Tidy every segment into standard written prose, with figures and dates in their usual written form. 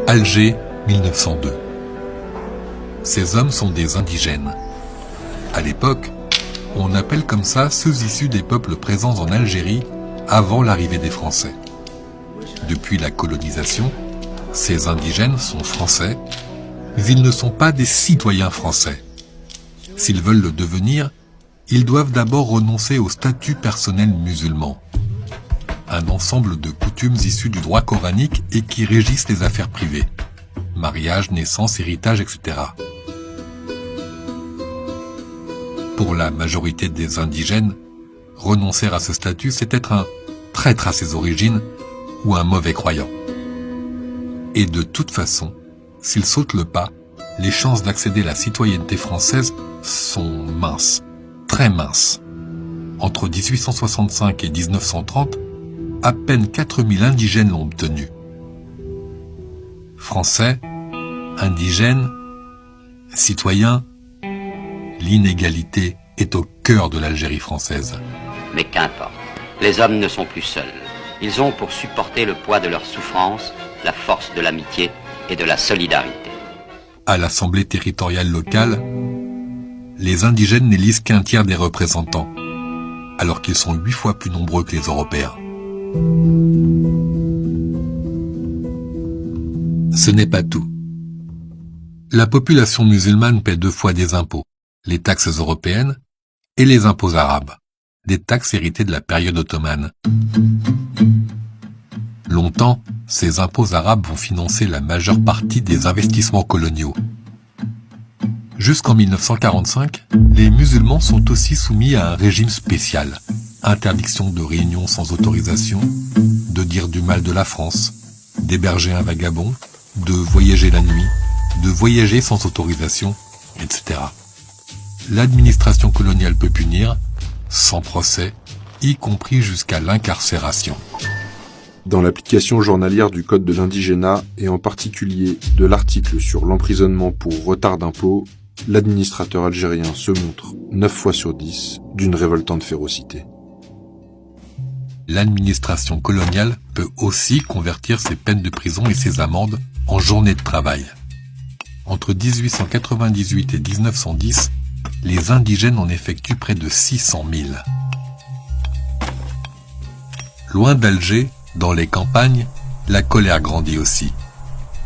Alger, 1902. Ces hommes sont des indigènes. À l'époque, on appelle comme ça ceux issus des peuples présents en Algérie avant l'arrivée des Français. Depuis la colonisation, ces indigènes sont français, mais ils ne sont pas des citoyens français. S'ils veulent le devenir, ils doivent d'abord renoncer au statut personnel musulman, un ensemble de coutumes issues du droit coranique et qui régissent les affaires privées, mariage, naissance, héritage, etc. Pour la majorité des indigènes, renoncer à ce statut, c'est être un traître à ses origines ou un mauvais croyant. Et de toute façon, s'ils sautent le pas, les chances d'accéder à la citoyenneté française sont minces, très minces. Entre 1865 et 1930, à peine 4000 indigènes l'ont obtenu. Français, indigènes, citoyens, l'inégalité est au cœur de l'Algérie française. Mais qu'importe, les hommes ne sont plus seuls. Ils ont pour supporter le poids de leurs souffrances la force de l'amitié et de la solidarité. À l'Assemblée territoriale locale, les indigènes n'élisent qu'un tiers des représentants, alors qu'ils sont 8 fois plus nombreux que les Européens. Ce n'est pas tout. La population musulmane paie 2 fois des impôts, les taxes européennes et les impôts arabes, des taxes héritées de la période ottomane. Longtemps, ces impôts arabes vont financer la majeure partie des investissements coloniaux. Jusqu'en 1945, les musulmans sont aussi soumis à un régime spécial. Interdiction de réunion sans autorisation, de dire du mal de la France, d'héberger un vagabond, de voyager la nuit, de voyager sans autorisation, etc. L'administration coloniale peut punir, sans procès, y compris jusqu'à l'incarcération. Dans l'application journalière du Code de l'indigénat, et en particulier de l'article sur l'emprisonnement pour retard d'impôt, l'administrateur algérien se montre, 9 fois sur 10, d'une révoltante férocité. L'administration coloniale peut aussi convertir ses peines de prison et ses amendes en journées de travail. Entre 1898 et 1910, les indigènes en effectuent près de 600 000. Loin d'Alger, dans les campagnes, la colère grandit aussi.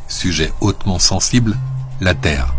Sujet hautement sensible, la terre.